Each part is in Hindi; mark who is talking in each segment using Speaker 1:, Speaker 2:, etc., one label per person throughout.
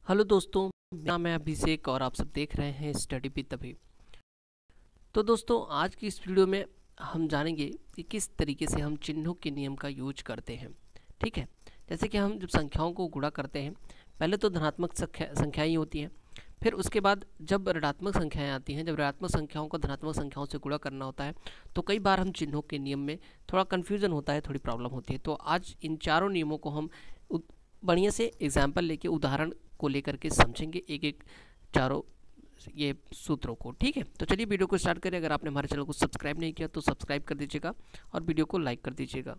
Speaker 1: हेलो दोस्तों, मेरा नाम है अभिषेक और आप सब देख रहे हैं स्टडी विद अभि। तो दोस्तों, आज की इस वीडियो में हम जानेंगे कि किस तरीके से हम चिन्हों के नियम का यूज करते हैं। ठीक है, जैसे कि हम जब संख्याओं को गुणा करते हैं, पहले तो धनात्मक संख्याएं ही होती हैं, फिर उसके बाद जब ऋणात्मक संख्याएं आती हैं, जब ऋणात्मक संख्याओं को धनात्मक संख्याओं से गुणा करना होता है, तो कई बार हम चिन्हों के नियम में थोड़ा कन्फ्यूज़न होता है, थोड़ी प्रॉब्लम होती है। तो आज इन चारों नियमों को हम बढ़िया से एग्जाम्पल लेके, उदाहरण को लेकर के समझेंगे एक एक चारों ये सूत्रों को। ठीक है, तो चलिए वीडियो को स्टार्ट करें। अगर आपने हमारे चैनल को सब्सक्राइब नहीं किया तो सब्सक्राइब कर दीजिएगा और वीडियो को लाइक कर दीजिएगा।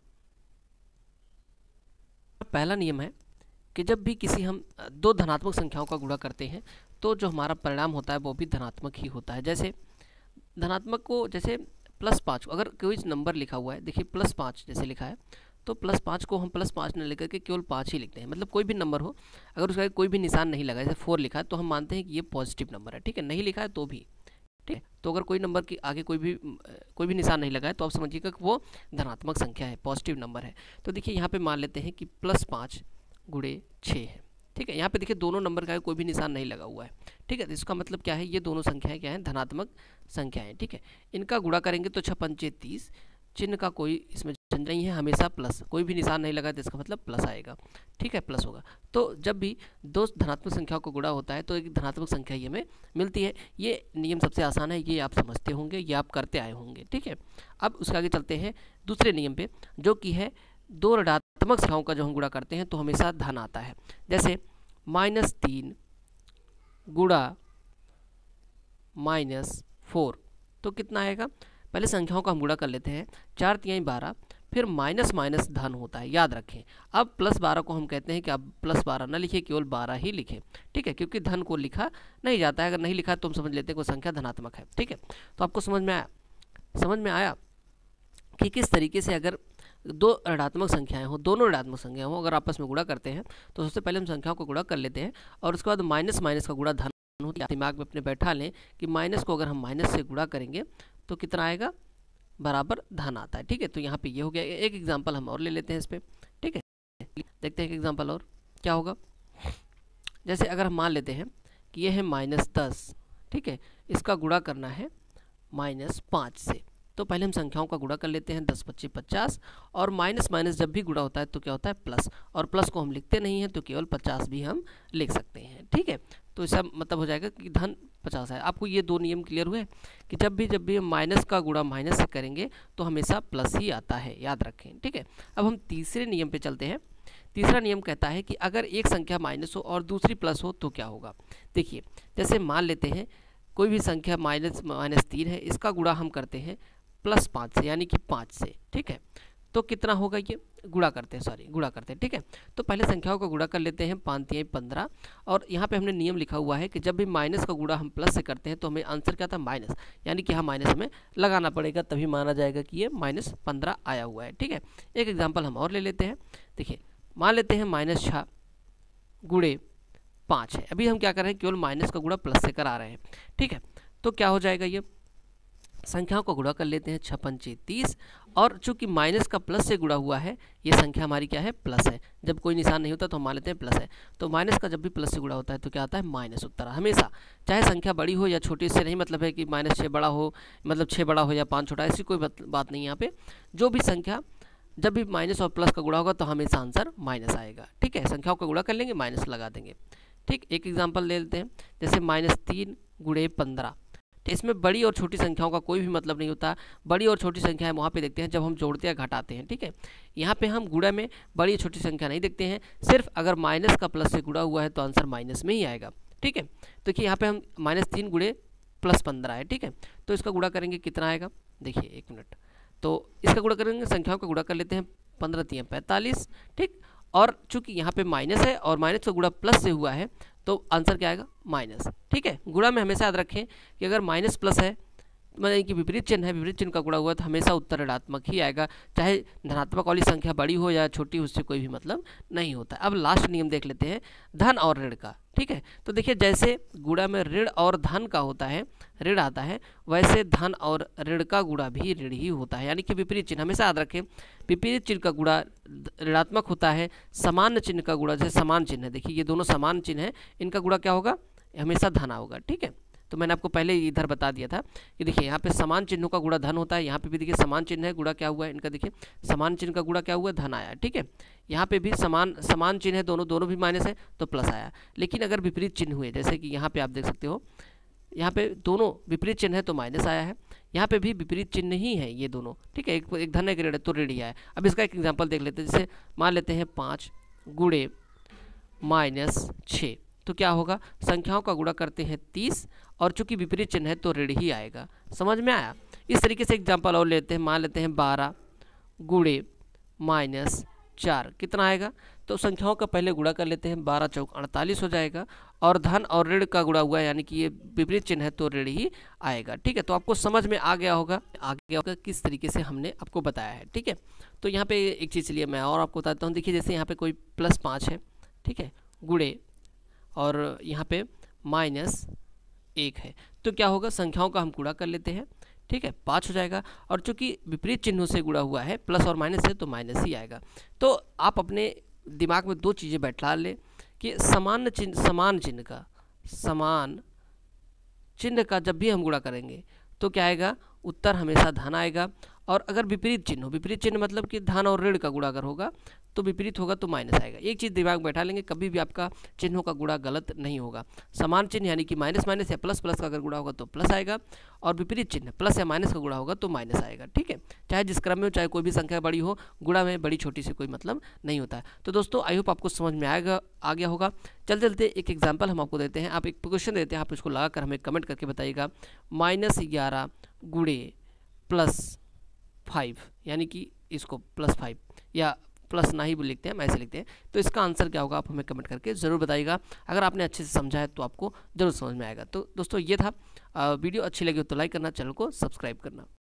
Speaker 1: पहला नियम है कि जब भी किसी हम दो धनात्मक संख्याओं का गुणा करते हैं तो जो हमारा परिणाम होता है वो भी धनात्मक ही होता है। जैसे धनात्मक को, जैसे +5, अगर कोई नंबर लिखा हुआ है, देखिए +5 जैसे लिखा है, तो +5 को हम +5 न लेकर के केवल 5 ही लिखते हैं। मतलब कोई भी नंबर हो, अगर उसका कोई भी निशान नहीं लगा, जैसे 4 लिखा है, तो हम मानते हैं कि ये पॉजिटिव नंबर है। ठीक है, नहीं लिखा है तो भी ठीक है। तो अगर कोई नंबर के आगे कोई भी निशान नहीं लगा है तो आप समझिएगा कि वो धनात्मक संख्या है, पॉजिटिव नंबर है। तो देखिए यहाँ पे मान लेते हैं कि +5 × 6 है। ठीक है, यहाँ पे देखिए दोनों नंबर का कोई भी निशान नहीं लगा हुआ है। ठीक है, तो इसका मतलब क्या है, ये दोनों संख्याएं क्या हैं, धनात्मक संख्याएं। ठीक है, इनका गुणा करेंगे तो 6 पंचे 30, चिन्ह का कोई इसमें झंझट नहीं है, हमेशा प्लस, कोई भी निशान नहीं लगा तो इसका मतलब प्लस आएगा। ठीक है, प्लस होगा। तो जब भी दो धनात्मक संख्याओं को गुणा होता है तो एक धनात्मक संख्या ये हमें मिलती है। ये नियम सबसे आसान है, ये आप समझते होंगे, ये आप करते आए होंगे। ठीक है, अब उसके आगे चलते हैं दूसरे नियम पे, जो कि है दो ऋणात्मक संख्याओं का जो हम गुणा करते हैं तो हमेशा धन आता है। जैसे -3 गुणा -4, तो कितना आएगा। पहले संख्याओं का हम गुणा कर लेते हैं, 4 × 12, फिर माइनस माइनस धन होता है, याद रखें। अब +12 को हम कहते हैं कि अब +12 ना लिखिए, केवल 12 ही लिखें। ठीक है, क्योंकि धन को लिखा नहीं जाता है, अगर नहीं लिखा तो हम समझ लेते हैं कोई संख्या धनात्मक है। ठीक है, तो आपको समझ में आया कि किस तरीके से अगर दो ऋणात्मक संख्याएं हो, दोनों ऋणात्मक संख्याएं हो, अगर आपस में गुणा करते हैं तो सबसे पहले हम संख्याओं को गुणा कर लेते हैं और उसके बाद माइनस माइनस का गुणा धन होता है। दिमाग में अपने बैठा लें कि माइनस को अगर हम माइनस से गुणा करेंगे तो कितना आएगा, बराबर धन आता है। ठीक है, तो यहाँ पे ये हो गया। एक एग्जांपल हम और ले लेते हैं इस पर। ठीक है, देखते हैं एक एग्जांपल और क्या होगा। जैसे अगर हम मान लेते हैं कि ये है -10, ठीक है, इसका गुणा करना है -5 से, तो पहले हम संख्याओं का गुणा कर लेते हैं, 10 × 25 = 50, और माइनस माइनस जब भी गुणा होता है तो क्या होता है, प्लस, और प्लस को हम लिखते नहीं हैं तो केवल 50 भी हम लिख सकते हैं। ठीक है, तो इसका मतलब हो जाएगा कि धन 50 है। आपको ये दो नियम क्लियर हुए कि जब भी हम माइनस का गुणा माइनस से करेंगे तो हमेशा प्लस ही आता है, याद रखें। ठीक है, अब हम तीसरे नियम पे चलते हैं। तीसरा नियम कहता है कि अगर एक संख्या माइनस हो और दूसरी प्लस हो तो क्या होगा। देखिए, जैसे मान लेते हैं कोई भी संख्या -3 है, इसका गुणा हम करते हैं +5 से, यानी कि 5 से। ठीक है, तो कितना होगा, ये गुणा करते हैं। ठीक है, तो पहले संख्याओं का गुणा कर लेते हैं, 5 × 3 = 15, और यहाँ पे हमने नियम लिखा हुआ है कि जब भी माइनस का गुणा हम प्लस से करते हैं तो हमें आंसर क्या था, माइनस, यानी कि यहाँ माइनस हमें लगाना पड़ेगा, तभी माना जाएगा कि ये -15 आया हुआ है। ठीक है, एक एग्जाम्पल हम और ले लेते हैं। देखिए, मान लेते हैं -6 × 5 है। अभी हम क्या कर रहे हैं, केवल माइनस का गुणा प्लस से करा रहे हैं। ठीक है, तो क्या हो जाएगा, ये संख्याओं को गुणा कर लेते हैं, 6 पंचे 30, और चूंकि माइनस का प्लस से गुणा हुआ है, ये संख्या हमारी क्या है, प्लस है। जब कोई निशान नहीं होता तो हम मान लेते हैं प्लस है, तो माइनस का जब भी प्लस से गुणा होता है तो क्या आता है, माइनस उत्तर हमेशा। चाहे संख्या बड़ी हो या छोटी, इससे नहीं मतलब है कि -6 बड़ा हो, मतलब 6 बड़ा हो या 5 छोटा, ऐसी कोई बात नहीं। यहाँ पे जो भी संख्या जब भी माइनस और प्लस का गुणा होगा तो हमेशा आंसर माइनस आएगा। ठीक है, संख्याओं का गुणा कर लेंगे, माइनस लगा देंगे। ठीक, एक एग्जाम्पल ले लेते हैं, जैसे -3 × 15। तो इसमें बड़ी और छोटी संख्याओं का कोई भी मतलब नहीं होता। बड़ी और छोटी संख्या है वहाँ पे देखते हैं जब हम जोड़ते या घटाते हैं। ठीक है, यहाँ पे हम गुणा में बड़ी और छोटी संख्या नहीं देखते हैं, सिर्फ अगर माइनस का प्लस से गुणा हुआ है तो आंसर माइनस में ही आएगा। ठीक है, तो देखिए यहाँ पे हम -3 × +15 है। ठीक है, तो इसका गुणा करेंगे, कितना आएगा, देखिए 1 मिनट, तो इसका गुणा करेंगे, संख्याओं का गुणा कर लेते हैं, 15 × 3 = 45। ठीक, और चूंकि यहाँ पे माइनस है और माइनस का गुणा प्लस से हुआ है तो आंसर क्या आएगा, माइनस। ठीक है, गुणा में हमेशा याद रखें कि अगर माइनस प्लस है मतलब कि विपरीत चिन्ह है, विपरीत चिन्ह का गुणा हुआ तो हमेशा उत्तर ऋणात्मक ही आएगा, चाहे धनात्मक वाली संख्या बड़ी हो या छोटी, उससे कोई भी मतलब नहीं होता। अब लास्ट नियम देख लेते हैं धन और ऋण का। ठीक है, तो देखिए जैसे गुणा में ऋण और धन का होता है, ऋण आता है, वैसे धन और ऋण का गुणा भी ऋण ही होता है, यानी कि विपरीत चिन्ह। हमेशा याद रखें, विपरीत चिन्ह का गुणा ऋणात्मक होता है, समान चिन्ह का गुणा, जैसे समान चिन्ह है, देखिए ये दोनों समान चिन्ह है, इनका गुणा क्या होगा, हमेशा धन होगा। ठीक है, तो मैंने आपको पहले इधर बता दिया था कि देखिए यहाँ पे समान चिन्हों का गुणा धन होता है, यहाँ पे भी देखिए समान चिन्ह है, गुणा क्या हुआ है इनका, देखिए समान चिन्ह का गुणा क्या हुआ, धन आया। ठीक है, यहाँ पे भी समान चिन्ह है, दोनों भी माइनस है तो प्लस आया। लेकिन अगर विपरीत चिन्ह हुए, जैसे कि यहाँ पे आप देख सकते हो, यहाँ पे दोनों विपरीत चिन्ह है तो माइनस आया है, यहाँ पे भी विपरीत चिन्ह ही है ये दोनों। ठीक है, एक धन एक ऋण है तो ऋण ही आया। अब इसका एक एग्जाम्पल देख लेते हैं, जैसे मान लेते हैं 5 गुणे -6, तो क्या होगा, संख्याओं का गुणा करते हैं 30, और चूंकि विपरीत चिन्ह है तो ऋण ही आएगा। समझ में आया। इस तरीके से एग्जाम्पल और लेते हैं, मान लेते हैं 12 गुणे -4, कितना आएगा, तो संख्याओं का पहले गुणा कर लेते हैं, 12 चौक 48 हो जाएगा, और धन और ऋण का गुणा हुआ है, यानी कि ये विपरीत चिन्ह है तो ऋण ही आएगा। ठीक है, तो आपको समझ में आ गया होगा किस तरीके से हमने आपको बताया है। ठीक है, तो यहाँ पे एक चीज़ चलिए मैं और आपको बताता हूँ। देखिए जैसे यहाँ पे कोई +5 है, ठीक है, गुणे और यहाँ पे -1 है, तो क्या होगा, संख्याओं का हम गुणा कर लेते हैं। ठीक है, 5 हो जाएगा, और चूंकि विपरीत चिन्हों से गुणा हुआ है, प्लस और माइनस है तो माइनस ही आएगा। तो आप अपने दिमाग में 2 चीज़ें बैठा लें कि समान चिन्ह का जब भी हम गुणा करेंगे तो क्या आएगा, उत्तर हमेशा धन आएगा। और अगर विपरीत चिन्ह मतलब कि धन और ऋण का गुणा अगर होगा तो विपरीत होगा तो माइनस आएगा। एक चीज़ दिमाग में बैठा लेंगे, कभी भी आपका चिन्हों का गुणा गलत नहीं होगा। समान चिन्ह यानी कि माइनस माइनस या प्लस प्लस का अगर गुणा होगा तो प्लस आएगा, और विपरीत चिन्ह प्लस या माइनस का गुणा होगा तो माइनस आएगा। ठीक है, चाहे जिस क्रम में हो, चाहे कोई भी संख्या बड़ी हो, गुणा में बड़ी छोटी से कोई मतलब नहीं होता है। तो दोस्तों आई होप आपको समझ में आ गया होगा। चलते चलते एक एग्जाम्पल हम आपको देते हैं, आप एक क्वेश्चन देते हैं, आप इसको लगा कर हमें कमेंट करके बताइएगा। -11 गुणे +5, यानी कि इसको +5 या प्लस ना ही लिखते हैं, हम ऐसे लिखते हैं, तो इसका आंसर क्या होगा आप हमें कमेंट करके ज़रूर बताइएगा। अगर आपने अच्छे से समझा है तो आपको ज़रूर समझ में आएगा। तो दोस्तों ये था वीडियो, अच्छी लगी हो तो लाइक करना, चैनल को सब्सक्राइब करना।